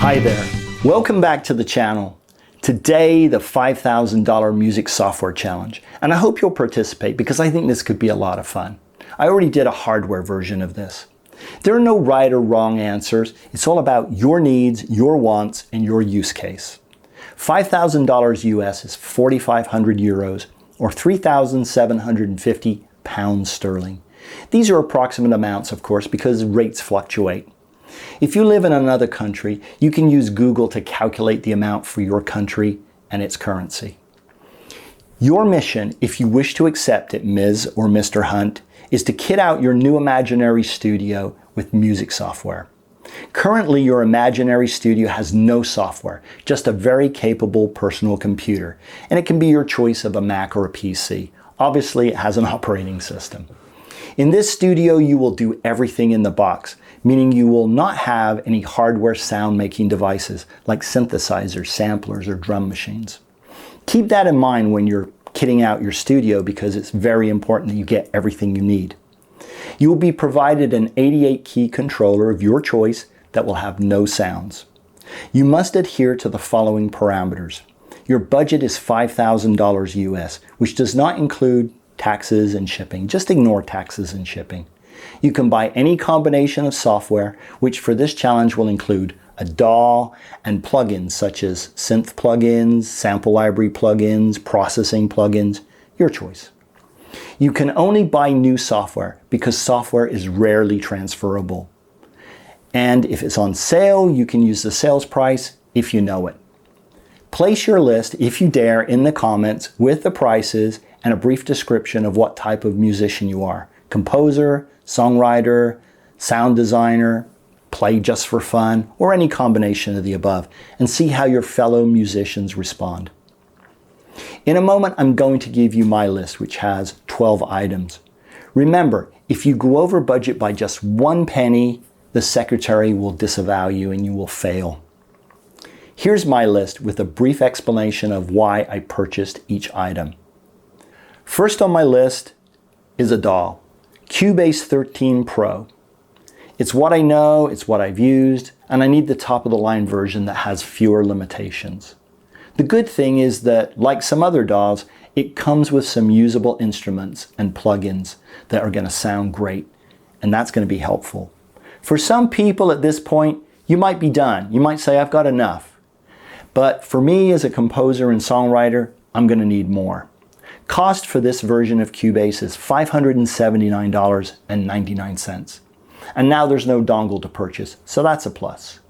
Hi there. Welcome back to the channel. Today, the $5,000 music software challenge. And I hope you'll participate because I think this could be a lot of fun. I already did a hardware version of this. There are no right or wrong answers. It's all about your needs, your wants, and your use case. $5,000 US is 4,500 euros or 3,750 pounds sterling. These are approximate amounts, of course, because rates fluctuate. If you live in another country, you can use Google to calculate the amount for your country and its currency. Your mission, if you wish to accept it, Ms. or Mr. Hunt, is to kit out your new imaginary studio with music software. Currently, your imaginary studio has no software, just a very capable personal computer, and it can be your choice of a Mac or a PC. Obviously, it has an operating system. In this studio, you will do everything in the box, meaning you will not have any hardware sound-making devices like synthesizers, samplers, or drum machines. Keep that in mind when you're kitting out your studio because it's very important that you get everything you need. You will be provided an 88-key controller of your choice that will have no sounds. You must adhere to the following parameters. Your budget is $5,000 US, which does not include taxes and shipping. Just ignore taxes and shipping. You can buy any combination of software, which for this challenge will include a DAW and plugins such as synth plugins, sample library plugins, processing plugins, your choice. You can only buy new software because software is rarely transferable. And if it's on sale, you can use the sales price if you know it. Place your list, if you dare, in the comments with the prices and a brief description of what type of musician you are. Composer, songwriter, sound designer, play just for fun, or any combination of the above, and see how your fellow musicians respond. In a moment, I'm going to give you my list, which has 12 items. Remember, if you go over budget by just 1 penny, the secretary will disavow you and you will fail. Here's my list with a brief explanation of why I purchased each item. First on my list is a DAW, Cubase 13 Pro. It's what I know, it's what I've used, and I need the top-of-the-line version that has fewer limitations. The good thing is that, like some other DAWs, it comes with some usable instruments and plugins that are going to sound great, and that's going to be helpful. For some people at this point, you might be done. You might say, I've got enough. But for me as a composer and songwriter, I'm going to need more. Cost for this version of Cubase is $579.99. And now there's no dongle to purchase, so that's a plus.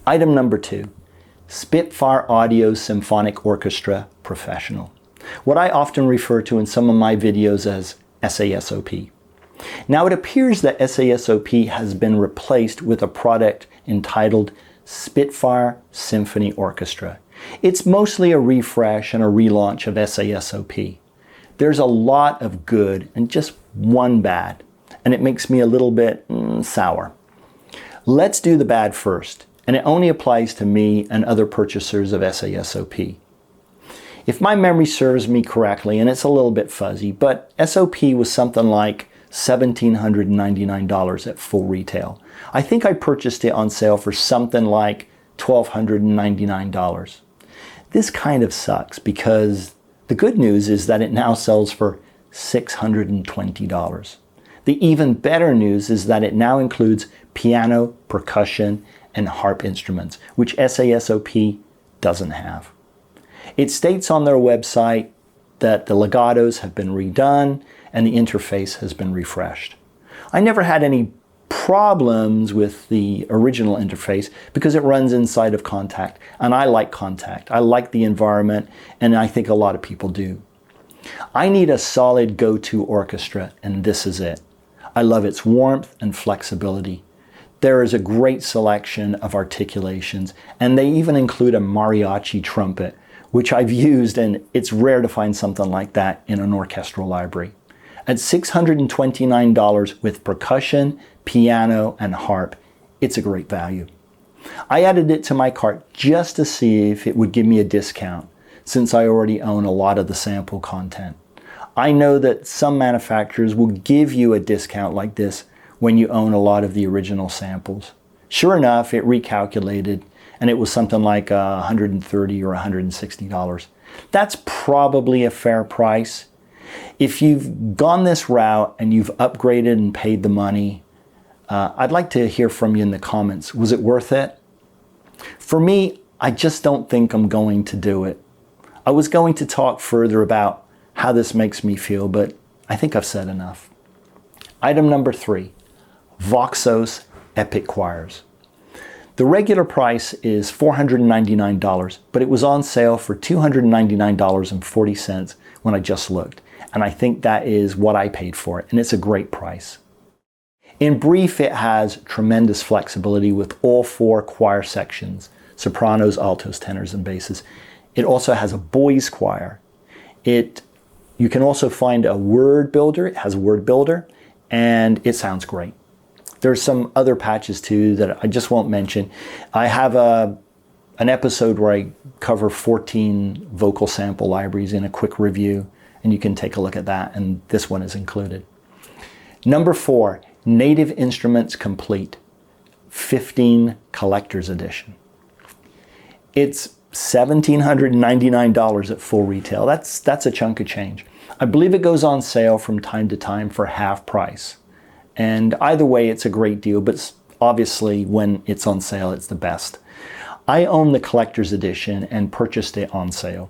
Item number 2, Spitfire Audio Symphonic Orchestra Professional, what I often refer to in some of my videos as SASOP. Now it appears that SASOP has been replaced with a product entitled Spitfire Symphony Orchestra. It's mostly a refresh and a relaunch of SASOP. There's a lot of good and just one bad, and it makes me a little bit sour. Let's do the bad first, and it only applies to me and other purchasers of SASOP. If my memory serves me correctly, and it's a little bit fuzzy, but SOP was something like $1,799 at full retail. I think I purchased it on sale for something like $1,299. This kind of sucks because the good news is that it now sells for $620. The even better news is that it now includes piano, percussion, and harp instruments, which SASOP doesn't have. It states on their website that the legatos have been redone and the interface has been refreshed. I never had any problems with the original interface because it runs inside of Kontakt, and I like Kontakt. I like the environment, and I think a lot of people do. I need a solid go-to orchestra, and this is it. I love its warmth and flexibility. There is a great selection of articulations, and they even include a mariachi trumpet, which I've used, and it's rare to find something like that in an orchestral library. At $629 with percussion, piano, and harp, it's a great value. I added it to my cart just to see if it would give me a discount, since I already own a lot of the sample content. I know that some manufacturers will give you a discount like this when you own a lot of the original samples. Sure enough, it recalculated, and it was something like $130 or $160. That's probably a fair price. If you've gone this route and you've upgraded and paid the money, I'd like to hear from you in the comments. Was it worth it? For me, I just don't think I'm going to do it. I was going to talk further about how this makes me feel, but I think I've said enough. Item number 3, Voxos Epic Choirs. The regular price is $499, but it was on sale for $299.40 when I just looked. And I think that is what I paid for it, and it's a great price. In brief, it has tremendous flexibility with all 4 choir sections, sopranos, altos, tenors, and basses. It also has a boys choir. You can also find a word builder. It has a word builder, and it sounds great. There's some other patches too that I just won't mention. I have an episode where I cover 14 vocal sample libraries in a quick review, and you can take a look at that, and this one is included. Number 4, Native Instruments Complete, 15 Collector's Edition. It's $1,799 at full retail. That's a chunk of change. I believe it goes on sale from time to time for half price. And either way, it's a great deal, but obviously when it's on sale, it's the best. I own the Collector's Edition and purchased it on sale.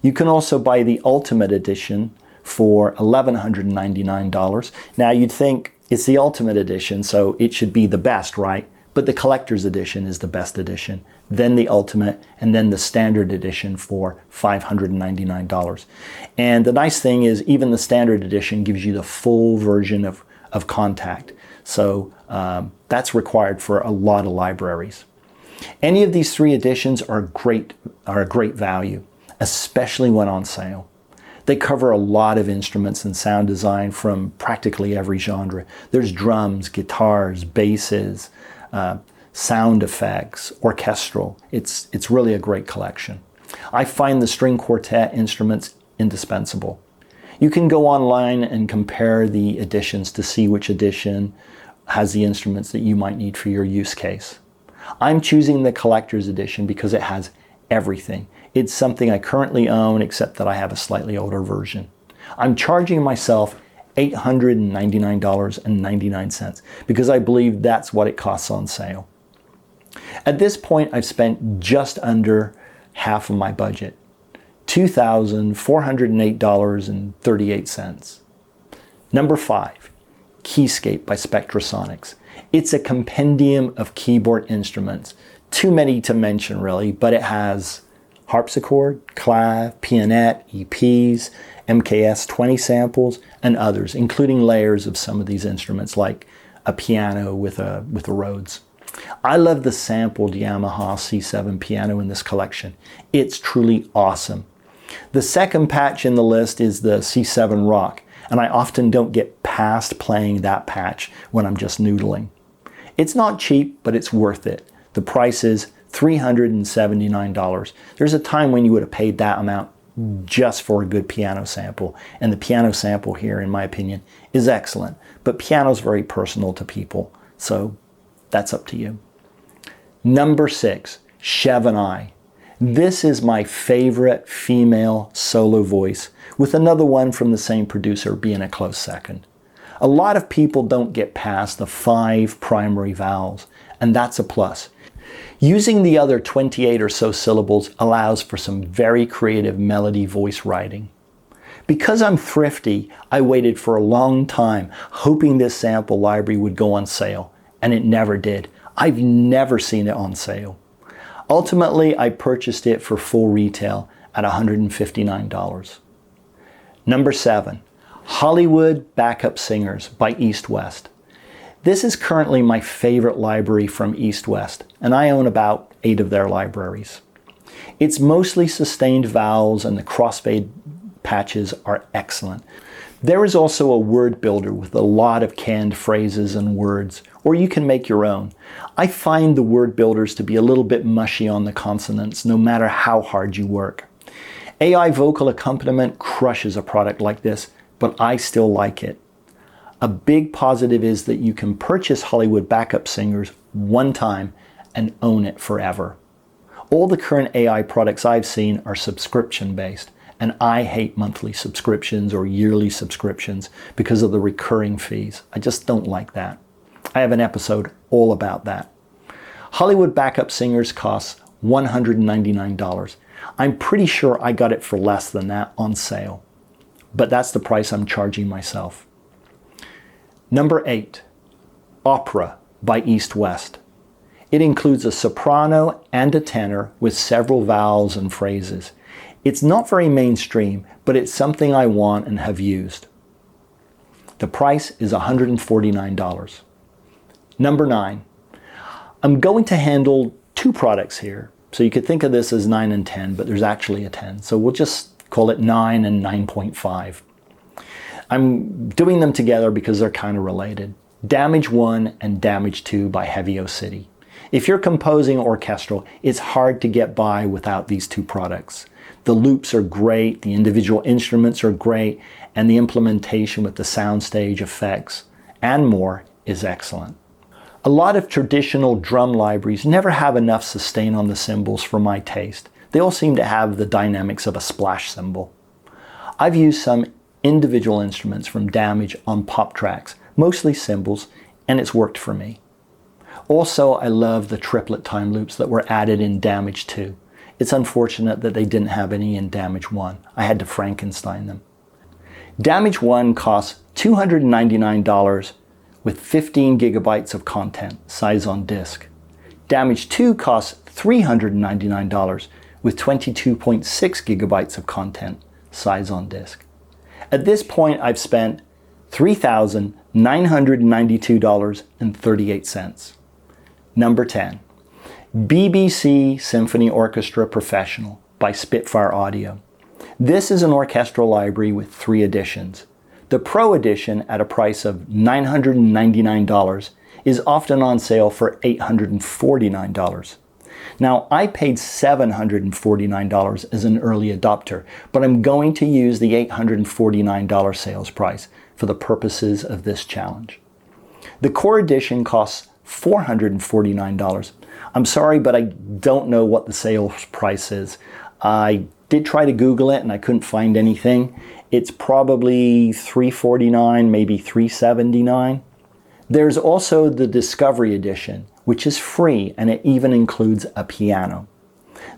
You can also buy the Ultimate Edition for $1,199. Now you'd think it's the Ultimate Edition, so it should be the best, right? But the Collector's Edition is the best edition, then the Ultimate, and then the Standard Edition for $599. And the nice thing is even the Standard Edition gives you the full version of Kontakt. So that's required for a lot of libraries. Any of these 3 editions are a great value, especially when on sale. They cover a lot of instruments and sound design from practically every genre. There's drums, guitars, basses, sound effects, orchestral. It's really a great collection. I find the string quartet instruments indispensable. You can go online and compare the editions to see which edition has the instruments that you might need for your use case. I'm choosing the Collector's Edition because it has everything. It's something I currently own, except that I have a slightly older version. I'm charging myself $899.99 because I believe that's what it costs on sale. At this point, I've spent just under half of my budget, $2,408.38. Number 5, Keyscape by Spectrasonics. It's a compendium of keyboard instruments. Too many to mention really, but it has harpsichord, clav, pianette, EPs, MKS 20 samples, and others, including layers of some of these instruments like a piano with a Rhodes. I love the sampled Yamaha C7 piano in this collection. It's truly awesome. The second patch in the list is the C7 Rock, and I often don't get past playing that patch when I'm just noodling. It's not cheap, but it's worth it. The price is $379. There's a time when you would have paid that amount just for a good piano sample, and the piano sample here, in my opinion, is excellent. But piano's very personal to people, so that's up to you. Number 6, Chevonai. This is my favorite female solo voice, with another one from the same producer being a close second. A lot of people don't get past the 5 primary vowels, and that's a plus. Using the other 28 or so syllables allows for some very creative melody voice writing. Because I'm thrifty, I waited for a long time hoping this sample library would go on sale, and it never did. I've never seen it on sale. Ultimately, I purchased it for full retail at $159. Number 7, Hollywood Backup Singers by East West. This is currently my favorite library from East West, and I own about 8 of their libraries. It's mostly sustained vowels, and the crossfade patches are excellent. There is also a word builder with a lot of canned phrases and words, or you can make your own. I find the word builders to be a little bit mushy on the consonants, no matter how hard you work. AI vocal accompaniment crushes a product like this, but I still like it. A big positive is that you can purchase Hollywood Backup Singers one time and own it forever. All the current AI products I've seen are subscription-based, and I hate monthly subscriptions or yearly subscriptions because of the recurring fees. I just don't like that. I have an episode all about that. Hollywood Backup Singers costs $199. I'm pretty sure I got it for less than that on sale, but that's the price I'm charging myself. Number 8, Opera by East West. It includes a soprano and a tenor with several vowels and phrases. It's not very mainstream, but it's something I want and have used. The price is $149. Number 9. I'm going to handle 2 products here. So you could think of this as 9 and 10, but there's actually a 10. So we'll just call it 9 and 9.5. I'm doing them together because they're kind of related. Damage 1 and Damage 2 by Heavy-O City. If you're composing orchestral, it's hard to get by without these 2 products. The loops are great, the individual instruments are great, and the implementation with the soundstage effects and more is excellent. A lot of traditional drum libraries never have enough sustain on the cymbals for my taste. They all seem to have the dynamics of a splash cymbal. I've used some individual instruments from Damage on pop tracks, mostly cymbals, and it's worked for me. Also, I love the triplet time loops that were added in Damage 2. It's unfortunate that they didn't have any in Damage 1. I had to Frankenstein them. Damage 1 costs $299 with 15 gigabytes of content, size on disk. Damage 2 costs $399 with 22.6 gigabytes of content, size on disk. At this point, I've spent $3,992.38. Number 10, BBC Symphony Orchestra Professional by Spitfire Audio. This is an orchestral library with 3 editions. The Pro Edition, at a price of $999, is often on sale for $849. Now, I paid $749 as an early adopter, but I'm going to use the $849 sales price for the purposes of this challenge. The Core Edition costs $449. I'm sorry, but I don't know what the sales price is. I did try to Google it and I couldn't find anything. It's probably $349, maybe $379. There's also the Discovery Edition, which is free, and it even includes a piano.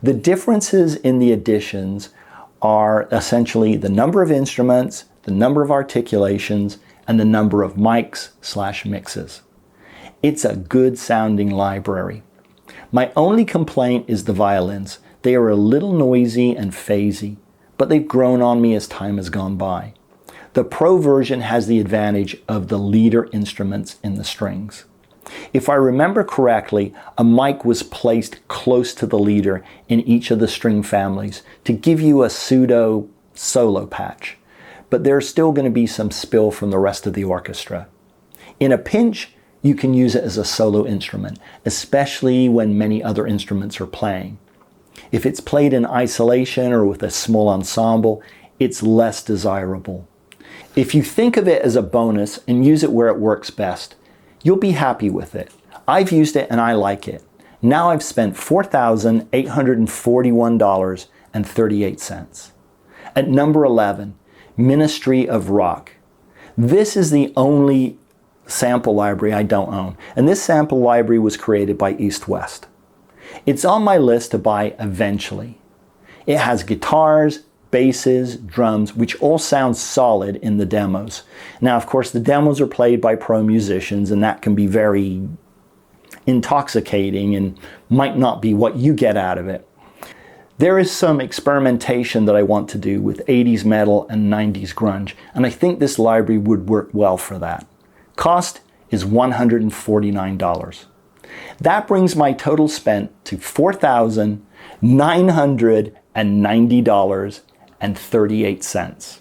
The differences in the editions are essentially the number of instruments, the number of articulations, and the number of mics/mixes. It's a good sounding library. My only complaint is the violins. They are a little noisy and phasey, but they've grown on me as time has gone by. The Pro version has the advantage of the leader instruments in the strings. If I remember correctly, a mic was placed close to the leader in each of the string families to give you a pseudo solo patch, but there's still going to be some spill from the rest of the orchestra. In a pinch, you can use it as a solo instrument, especially when many other instruments are playing. If it's played in isolation or with a small ensemble, it's less desirable. If you think of it as a bonus and use it where it works best, you'll be happy with it. I've used it and I like it. Now I've spent $4,841.38. At number 11, Ministry of Rock. This is the only sample library I don't own, and this sample library was created by East West. It's on my list to buy eventually. It has guitars, basses, drums, which all sound solid in the demos. Now, of course, the demos are played by pro musicians, and that can be very intoxicating and might not be what you get out of it. There is some experimentation that I want to do with 80s metal and 90s grunge, and I think this library would work well for that. Cost is $149. That brings my total spent to $4,990.38.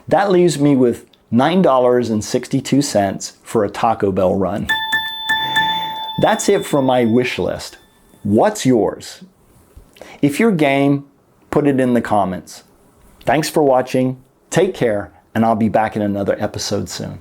That leaves me with $9.62 for a Taco Bell run. That's it from my wish list. What's yours? If you're game, put it in the comments. Thanks for watching, take care, and I'll be back in another episode soon.